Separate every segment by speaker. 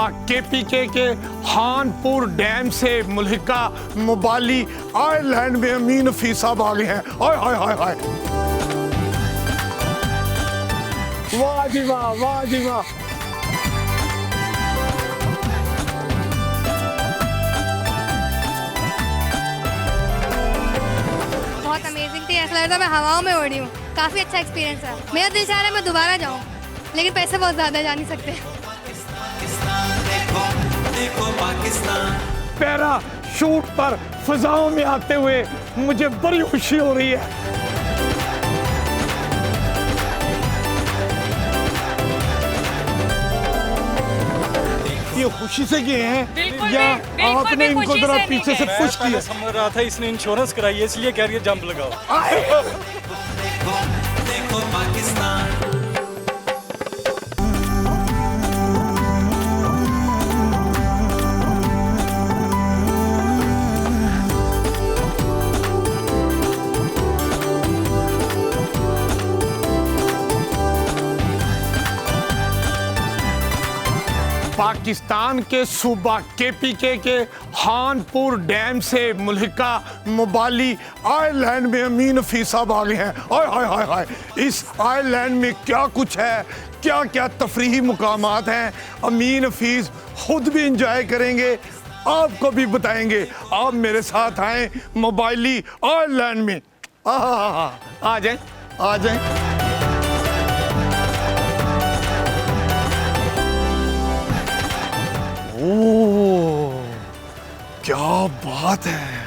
Speaker 1: सूबा KPK के हानपुर dam से मुल्हिका मुबाली आइलैंड में अमीन हफीज साहब आ गए हैं। हाय हाय हाय हाय, वाह जी वाह, वाह जी वाह।
Speaker 2: बहुत अमेजिंग थी, ऐसा लग रहा था मैं हवाओं में उड़ रही हूँ। काफी अच्छा एक्सपीरियंस है। मेरा दिल चाह रहा है मैं दोबारा जाऊँ, लेकिन पैसे बहुत ज्यादा है, जा नहीं सकते।
Speaker 1: पैराशूट पर फिजाओं में आते हुए मुझे बड़ी खुशी हो रही है। ये खुशी से गए हैं या आपने इनको जरा पीछे से पुश किया?
Speaker 3: समझ रहा था इसने इंश्योरेंस कराई है इसलिए कह रही है जंप लगाओ।
Speaker 4: देखो पाकिस्तान।
Speaker 1: पाकिस्तान के सूबा KPK के हानपुर डैम से मुल्हिका मुबाली आइलैंड में अमीन हफीज साहब आ गए हैं। हाय हाय हाय हाय, इस आइलैंड में क्या कुछ है, क्या क्या तफरीही मुकामात हैं, अमीन हफीज खुद भी इंजॉय करेंगे, आपको भी बताएंगे। आप मेरे साथ आए मुबाली आइलैंड में। आ जाए आ जाए। ओह, क्या बात है।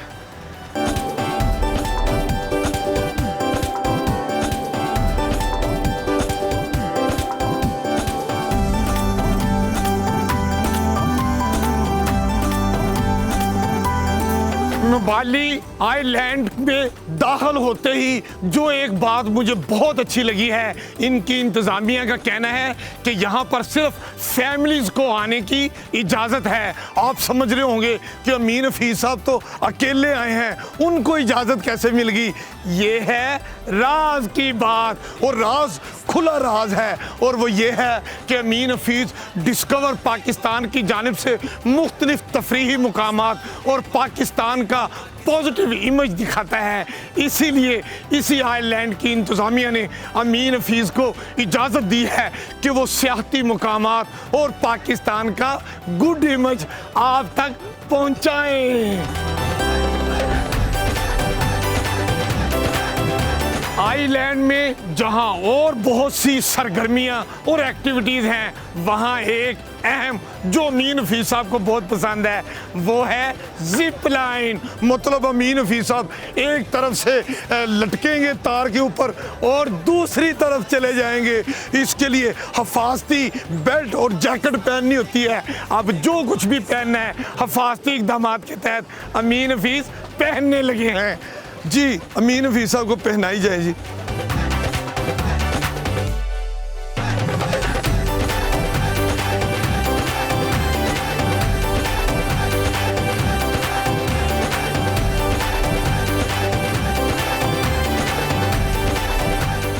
Speaker 1: मुबाली आइलैंड में दाखिल होते ही जो एक बात मुझे बहुत अच्छी लगी है, इनकी इंतज़ामिया का कहना है कि यहाँ पर सिर्फ फैमिलीज़ को आने की इजाज़त है। आप समझ रहे होंगे कि अमीन हफीज साहब तो अकेले आए हैं, उनको इजाज़त कैसे मिल गई? ये है राज की बात, और राज खुला राज है, और वो ये है कि अमीन हफीज डिस्कवर पाकिस्तान की जानिब से मुख्तलिफ तफरीही मुकामात और पाकिस्तान का पॉजिटिव इमेज दिखाता है। इसीलिए इसी आइलैंड की इंतज़ामिया ने अमीन हफीज को इजाज़त दी है कि वो सियाहती मुकामात और पाकिस्तान का गुड इमेज आप तक पहुँचाएं। आइलैंड में जहां और बहुत सी सरगर्मियां और एक्टिविटीज़ हैं, वहां एक अहम जो अमीन हफीज साहब को बहुत पसंद है वो है जिप लाइन। मतलब अमीन हफीज साहब एक तरफ से लटकेंगे तार के ऊपर और दूसरी तरफ चले जाएंगे। इसके लिए हिफाजती बेल्ट और जैकेट पहननी होती है। अब जो कुछ भी पहनना है हिफाजती इक़दाम के तहत अमीन हफीज पहनने लगे हैं। जी, अमीन हफीज साहब को पहनाई जाए जी।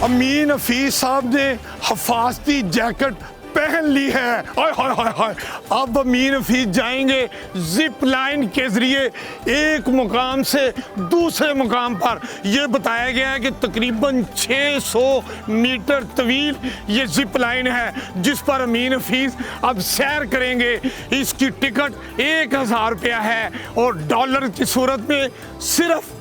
Speaker 1: अमीन हफीज साहब ने हिफाजती जैकेट पहन ली है। हाय हाय हाय हाय, अब अमीन हफीज जाएंगे जिप लाइन के जरिए एक मुकाम से दूसरे मुकाम पर। यह बताया गया है कि तकरीबन 600 मीटर तवील ये जिप लाइन है जिस पर अमीन हफीज अब सैर करेंगे। इसकी टिकट 1000 रुपया है और डॉलर की सूरत में सिर्फ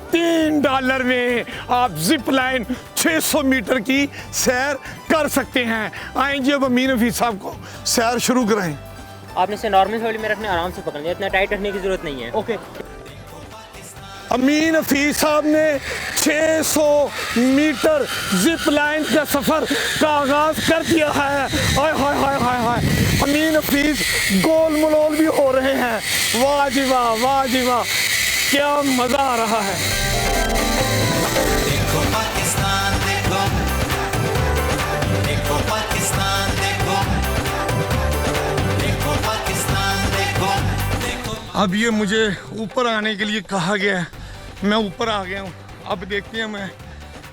Speaker 1: $3 में आप जिप लाइन 600 मीटर की सैर कर सकते हैं। आएंगे अब अमीन हफीज साहब को सैर शुरू कराएं।
Speaker 5: आपने इसे नॉर्मल थोड़ी में रखने, आराम से पकड़ना है, इतना टाइट रखने की जरूरत नहीं है। ओके।
Speaker 1: अमीन हफीज साहब ने 600 मीटर जिप लाइन का सफर का आगाज कर दिया है। हाय हाय हाय हाय हाय, अमीन हफीज गोल मलोल भी हो रहे हैं। वाह जी वाह, वाह जी वाह, क्या मजा आ रहा है।
Speaker 4: देखो पाकिस्तान, देखो देखो पाकिस्तान, देखो देखो पाकिस्तान, देखो देखो।
Speaker 1: अब ये मुझे ऊपर आने के लिए कहा गया है, मैं ऊपर आ गया हूँ। अब देखते हैं मैं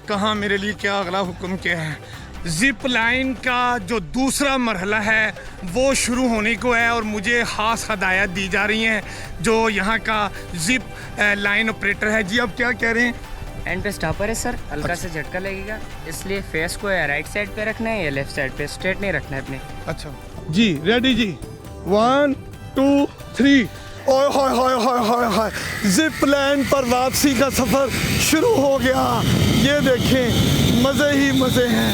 Speaker 1: कहाँ मेरे लिए क्या अगला हुक्म क्या है। जिप लाइन का जो दूसरा मरहला है वो शुरू होने को है और मुझे ख़ास हदायत दी जा रही हैं जो यहाँ का जिप लाइन ऑपरेटर है। जी आप क्या कह रहे हैं?
Speaker 6: एंड पे स्टॉपर है सर, हल्का से झटका लगेगा, इसलिए फेस को या राइट साइड पे रखना है या लेफ्ट साइड पे, स्ट्रेट नहीं रखना है अपने।
Speaker 1: अच्छा जी, रेडी जी, 1 2 3। ओए हाय हाय हाय हाय हाय, जिप लाइन पर वापसी का सफर शुरू हो गया। ये देखें, मजे ही मजे हैं।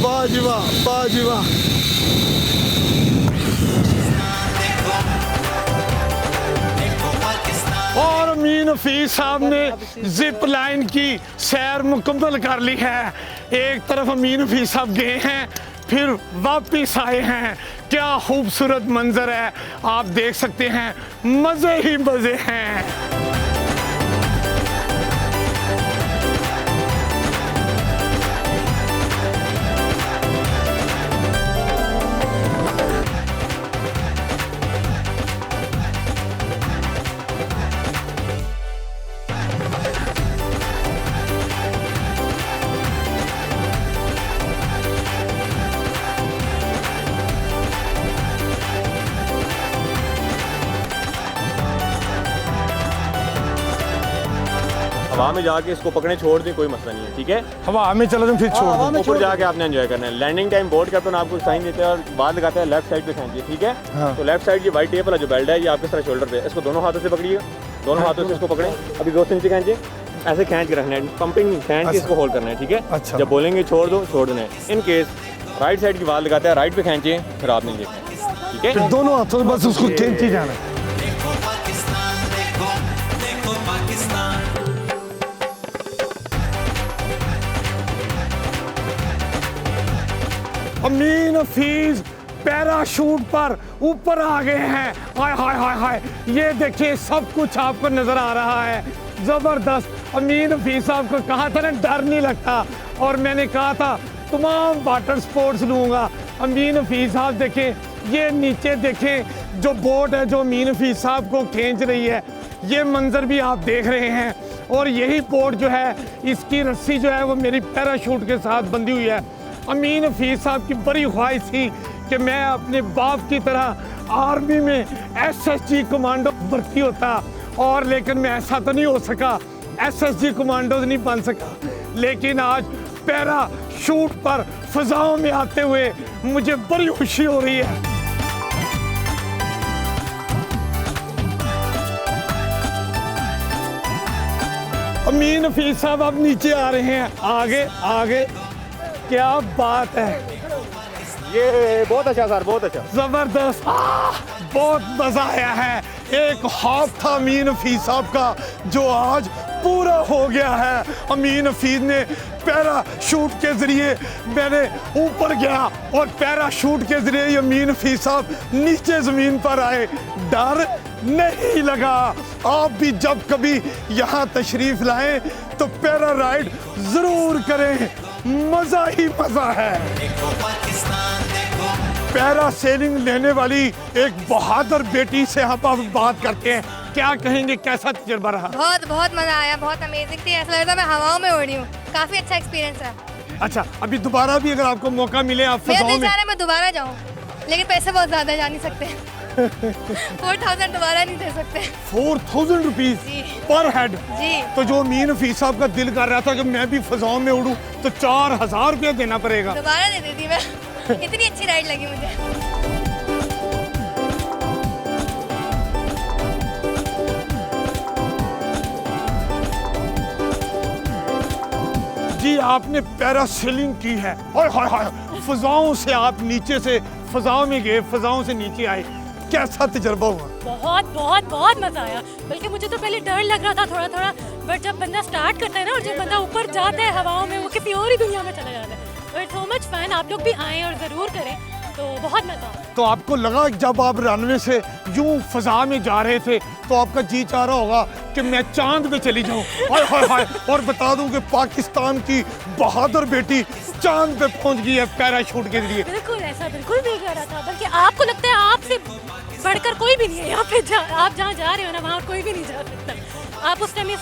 Speaker 1: वाह जी वाह, वाह जी वाह। और अमीन हफीज साहब ने जिप लाइन की सैर मुकम्मल कर ली है। एक तरफ अमीन हफीज साहब गए हैं, फिर वापिस आए हैं। क्या खूबसूरत मंजर है, आप देख सकते हैं, मजे ही मजे हैं।
Speaker 7: हवा में जाके इसको पकड़े छोड़ दें, कोई मसला नहीं है, ठीक है।
Speaker 1: हवा में चलो तुम फिर छोड़ दो।
Speaker 7: ऊपर जाके आपने एंजॉय करना है। लैंडिंग टाइम बोर्ड कैप्टन आपको साइन देते हैं और बाद लगाता है लेफ्ट साइड पे खींचिए, ठीक है।
Speaker 1: हाँ।
Speaker 7: तो लेफ्ट साइड ये वाइट टेप वाला जो बेल्ट है ये आपके साथ शोल्डर पे, इसको दोनों हाथों से पकड़िएगा, दोनों हाथों से इसको पकड़ें। अभी दोस्त से नीचे खींचिए, ऐसे खींच के रखना है, पंपिंग खींच के इसको होल्ड करना है, ठीक है।
Speaker 1: अच्छा।
Speaker 7: जब बोलेंगे छोड़ दो, छोड़ देना है। इन केस राइट साइड की वाल लगाता है, राइट पे खींचिए, फिर आप नहीं देखना, ठीक है।
Speaker 1: फिर दोनों हाथों से बस उसको खींच ही जाना है।
Speaker 4: देखो पाकिस्तान, देखो देखो पाकिस्तान।
Speaker 1: अमीन हफीज पैराशूट पर ऊपर आ गए हैं। हाय हाय हाय हाय, ये देखिए सब कुछ आपको नजर आ रहा है, जबरदस्त। अमीन हफीज साहब को कहा था ना डर नहीं लगता, और मैंने कहा था तमाम वाटर स्पोर्ट्स लूँगा। अमीन हफीज साहब देखें, ये नीचे देखें जो बोट है जो अमीन हफीज साहब को खींच रही है, ये मंजर भी आप देख रहे हैं। और यही बोट जो है, इसकी रस्सी जो है वो मेरी पैराशूट के साथ बंधी हुई है। अमीन हफीज साहब की बड़ी ख्वाहिश थी कि मैं अपने बाप की तरह आर्मी में SSG कमांडो भर्ती होता, और लेकिन मैं ऐसा तो नहीं हो सका, SSG कमांडो नहीं बन सका। लेकिन आज पैराशूट पर फिजाओं में आते हुए मुझे बड़ी खुशी हो रही है। अमीन हफीज साहब अब नीचे आ रहे हैं, आगे आगे। क्या बात है,
Speaker 7: ये बहुत अच्छा सर, बहुत अच्छा,
Speaker 1: जबरदस्त, बहुत मजा आया है। एक ख्वाब था अमीन हफीज साहब का जो आज पूरा हो गया है। अमीन हफीज ने पैराशूट के जरिए, मैंने ऊपर गया और पैराशूट के जरिए अमीन हफीज साहब नीचे जमीन पर आए। डर नहीं लगा। आप भी जब कभी यहाँ तशरीफ लाएं तो पैरा राइड जरूर करें, मजा ही मजा है।
Speaker 4: देखो पाकिस्तान, देखो
Speaker 1: पैरा सेलिंग लेने वाली एक बहादुर बेटी से हम अब बात करते हैं। क्या कहेंगे, कैसा तजुर्बा रहा?
Speaker 2: बहुत बहुत मज़ा आया, बहुत अमेजिंग थी। ऐसा लग रहा मैं हवाओं में उड़ रही हूँ। काफ़ी अच्छा एक्सपीरियंस है।
Speaker 1: अच्छा, अभी दोबारा भी अगर आपको मौका मिले, आप
Speaker 2: मेरा
Speaker 1: फिजाओं
Speaker 2: दिल
Speaker 1: में,
Speaker 2: चाह रहा है मैं दोबारा जाऊँ, लेकिन पैसे बहुत ज़्यादा जा नहीं सकते। 4000 दोबारा नहीं दे सकते।
Speaker 1: 4000 रुपीज
Speaker 2: जी।
Speaker 1: पर हेड।
Speaker 2: जी।
Speaker 1: तो जो अमीन हफीज साहब का दिल कर रहा था कि मैं भी फिजाओं में उड़ूं, तो 4000 रुपया देना पड़ेगा।
Speaker 2: दोबारा दे देती मैं। इतनी अच्छी राइड लगी मुझे।
Speaker 1: जी, आपने पैरासेलिंग की है। हाय हाय हाय, फिजाओं से आप नीचे से फिजाओं में गए, फिजाओं से नीचे आए, कैसा तजुर्बा हुआ?
Speaker 8: बहुत बहुत बहुत मज़ा आया। बल्कि मुझे तो पहले डर लग रहा था थोड़ा थोड़ा, बट जब बंदा स्टार्ट करता है ना, और जब बंदा ऊपर जाता है हवाओं में, वो किसी और ही दुनिया में चला जाता है। It's so much fun. आप लोग भी आएँ और ज़रूर करें, तो बहुत मज़ा आता है।
Speaker 1: तो आपको लगा जब आप रनवे से यूं फिजा में जा रहे थे तो आपका जी चाह रहा होगा कि मैं चांद पे चली जाऊं? हाय हाय हाय। और बता दूं कि पाकिस्तान की बहादुर बेटी चांद पे पहुंच गई है पैराशूट के जरिए।
Speaker 8: बिल्कुल ऐसा बिल्कुल नहीं कर रहा था, बल्कि आपको लगता है आपसे बढ़कर कोई भी नहीं है यहाँ पे। आप जहाँ जा रहे हो ना, वहाँ कोई भी नहीं जा सकता। आप उस टाइम इस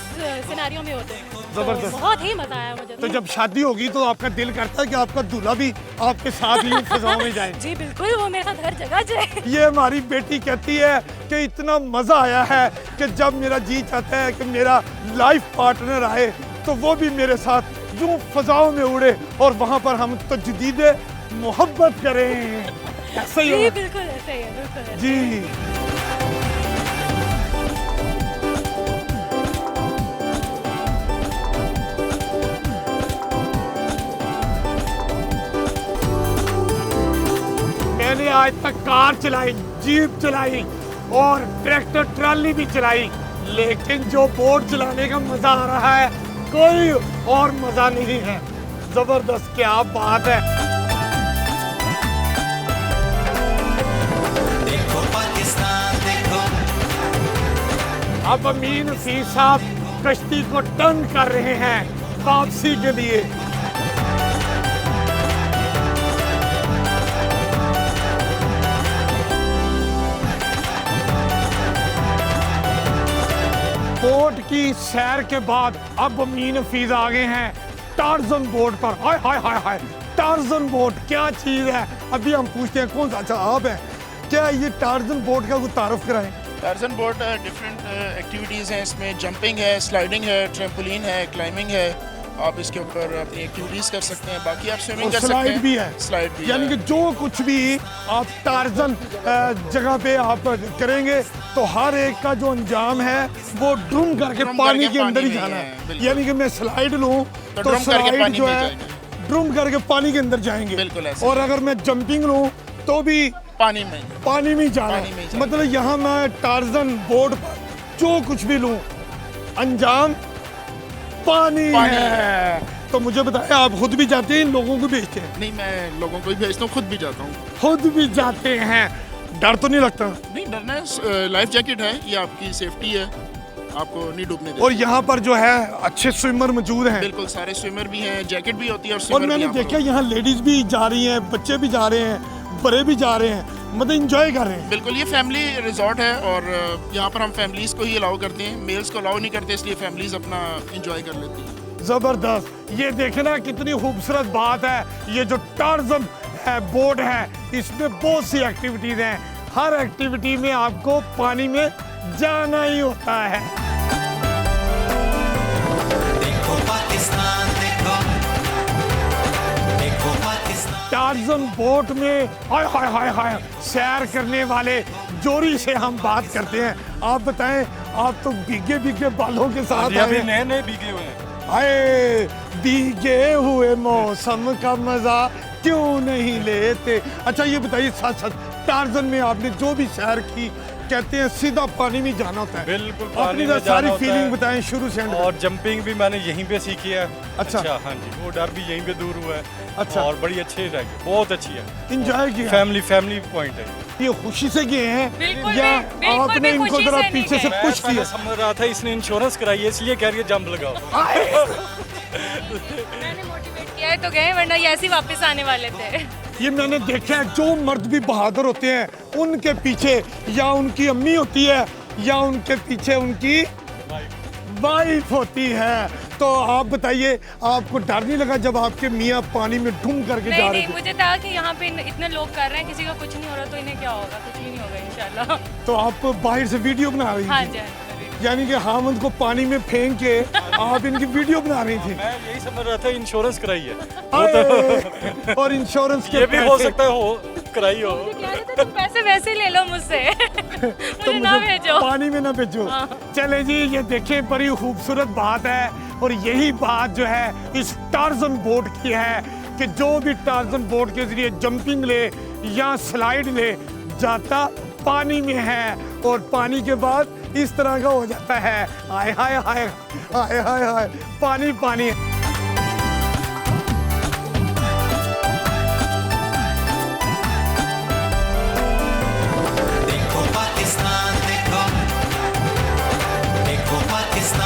Speaker 8: सिनेरियो में होते हैं।
Speaker 1: जबरदस्त।
Speaker 8: बहुत ही मजा आया मुझे
Speaker 1: तो जब शादी होगी तो आपका दिल करता है कि आपका दूल्हा भी आपके साथ ही फिजाओं में जाए?
Speaker 8: जी बिल्कुल, वो मेरे साथ हर जगह जाए।
Speaker 1: ये हमारी बेटी कहती है कि इतना मज़ा आया है कि जब मेरा जी चाहता है कि मेरा लाइफ पार्टनर आए तो वो भी मेरे साथ यूं फजाओं में उड़े और वहाँ पर हम तजदीद मोहब्बत करें। ऐसा ही
Speaker 8: जी
Speaker 1: होगा।
Speaker 8: बिल्कुल ऐसे ही है, बिल्कुल ऐसे।
Speaker 1: जी मैंने आज तक कार चलाई, जीप चलाई और ट्रैक्टर ट्राली भी चलाई, लेकिन जो बोट चलाने का मजा आ रहा है कोई और मजा नहीं है। जबरदस्त, क्या बात है।
Speaker 4: देखो पाकिस्तान देखो,
Speaker 1: अब अमीन हफीज साहब कश्ती को टर्न कर रहे हैं वापसी के लिए। बोट की सैर के बाद अब अमीन हफीज आ गए हैं टार्जन बोट पर। हाय हाय हाय हाय, टार्जन बोट क्या चीज है? अभी हम पूछते हैं कौन सा, अच्छा आप है क्या, ये टार्जन बोट का कोई तारुफ कराएं?
Speaker 9: टार्जन बोट डिफरेंट एक्टिविटीज़ हैं, इसमें जंपिंग है, स्लाइडिंग है, ट्रैम्पोलिन है, क्लाइंबिंग है। आप इसके ऊपर अपनी एक्टिविटीज़ कर सकते हैं, बाकी आप स्विमिंग कर सकते हैं।
Speaker 1: स्लाइड भी है,
Speaker 9: स्लाइड भी
Speaker 1: यानी कि जो कुछ भी आप टार्जन जगह पे आप करेंगे तो हर एक का जो अंजाम है वो ड्रूम करके पानी के अंदर ही जाना है। यानी कि मैं स्लाइड लूँ तो
Speaker 9: ड्रूम करके
Speaker 1: स्लाइड
Speaker 9: पानी
Speaker 1: जो
Speaker 9: में
Speaker 1: है
Speaker 9: जाएंगे।
Speaker 1: ड्रूम करके पानी के अंदर जाएंगे।
Speaker 9: बिल्कुल ऐसे।
Speaker 1: और अगर मैं जंपिंग लूँ तो भी
Speaker 9: पानी में
Speaker 1: पानी में जाना
Speaker 9: पानी में
Speaker 1: है।
Speaker 9: जाना।
Speaker 1: मतलब यहाँ मैं टार्जन बोर्ड पर जो कुछ भी लूँ अंजाम पानी है। तो मुझे बताया, आप खुद भी जाते हैं, लोगों को भेजते हैं?
Speaker 9: नहीं, मैं लोगों को भी भेजता हूँ, खुद भी जाता हूँ।
Speaker 1: खुद भी जाते हैं, डर तो नहीं लगता?
Speaker 9: नहीं डरना है, लाइफ जैकेट है, ये आपकी सेफ्टी है, आपको नहीं डूबने देती।
Speaker 1: और यहाँ पर जो है अच्छे स्विमर मौजूद हैं।
Speaker 9: बिल्कुल, सारे स्विमर भी हैं, जैकेट भी होती है और
Speaker 1: और
Speaker 9: स्विमर
Speaker 1: मैंने
Speaker 9: भी
Speaker 1: देखा यहाँ लेडीज भी जा रही हैं, बच्चे भी जा रहे हैं, बड़े भी जा रहे हैं, मतलब इंजॉय कर रहे हैं।
Speaker 9: बिल्कुल, ये फैमिली रिजॉर्ट है और यहाँ पर हम फैमिलीज को ही अलाउ करते हैं, मेल्स को अलाउ नहीं करते, इसलिए फैमिलीज अपना इंजॉय कर लेती हैं।
Speaker 1: जबरदस्त, ये देखना कितनी खूबसूरत बात है। ये जो टार्जन बोट है इसमें बहुत सी एक्टिविटीज हैं, हर एक्टिविटी में आपको पानी में जाना ही होता है।
Speaker 4: देखो पाकिस्तान देखो, देखो पाकिस्तान।
Speaker 1: टार्जन बोट में हाय हाय हाय हाय सैर करने वाले जोरी से हम बात करते हैं। आप बताएं, आप तो भीगे भीगे बालों के साथ आए
Speaker 3: अभी
Speaker 1: हैं।
Speaker 3: नए नए भीगे हुए हैं।
Speaker 1: हाय, भीगे हुए मौसम का मजा क्यों नहीं लेते? अच्छा ये बताइए, साथ साथ टार्जन में आपने जो भी सैर की, कहते हैं सीधा पानी में जाना होता है।
Speaker 3: बिल्कुल,
Speaker 1: अपनी
Speaker 3: पानी में
Speaker 1: सारी
Speaker 3: जाना होता
Speaker 1: फीलिंग
Speaker 3: है।
Speaker 1: बताएं शुरू से एंड
Speaker 3: और जंपिंग भी मैंने यहीं पे सीखी है।
Speaker 1: अच्छा।
Speaker 3: हाँ जी, वो डर भी यहीं पे दूर हुआ है।
Speaker 1: अच्छा।
Speaker 3: और बड़ी अच्छी रही, बहुत अच्छी है,
Speaker 1: एंजॉय किया।
Speaker 3: फैमिली पॉइंट है।
Speaker 1: ये खुशी से गए हैं
Speaker 8: बिल्कुल
Speaker 1: या
Speaker 8: भी- बिल्कुल
Speaker 1: आपने
Speaker 8: भी
Speaker 1: इनको
Speaker 8: खुशी
Speaker 1: जरा
Speaker 8: से नहीं
Speaker 1: पीछे से
Speaker 8: गए।
Speaker 1: पुश
Speaker 3: मैं
Speaker 1: किया?
Speaker 3: समझ रहा था इसने इंश्योरेंस कराई है, इसलिए कह रही है जंप लगाओ।
Speaker 8: मैंने मोटिवेट किया है तो गए, वरना ये ऐसे ही वापस आने वाले थे।
Speaker 1: ये मैंने देखा है, जो मर्द भी बहादुर होते हैं उनके पीछे या उनकी अम्मी होती है या उनके पीछे उनकी वाइफ होती है। तो आप बताइए, आपको डर नहीं लगा जब आपके मियाँ पानी में डूब करके जा
Speaker 8: नहीं
Speaker 1: रहे
Speaker 8: नहीं,
Speaker 1: थे?
Speaker 8: मुझे था कि यहाँ पे इतने लोग कर रहे हैं, किसी का कुछ नहीं हो रहा तो इन्हें क्या होगा, कुछ भी नहीं होगा इंशाल्लाह।
Speaker 1: तो आप बाहर से वीडियो बना रही
Speaker 8: हाँ
Speaker 1: थी?
Speaker 8: जी, हाँ जी।
Speaker 1: यानी कि हामद को पानी में फेंक के आप इनकी वीडियो बना रही थी?
Speaker 3: मैं यही समझ रहा था इंश्योरेंस कराई है।
Speaker 1: आए, और इंश्योरेंस के
Speaker 3: ये भी हो
Speaker 1: पैसे-
Speaker 3: सकता है हो कराई हो।
Speaker 8: मुझे कह रहे थे तुम पैसे वैसे ही ले लो मुझसे,
Speaker 1: तो
Speaker 8: मुझे ना भेजो।
Speaker 1: पानी में ना भेजो। चले जी, ये देखें बड़ी खूबसूरत बात है और यही बात जो है इस टार्जन बोट की है कि जो भी टार्जन बोट के जरिए जंपिंग ले या स्लाइड ले जाता पानी में है और पानी के बाद इस तरह का हो जाता है। हाय हाय हाय हाय हाय हाय, पानी पानी।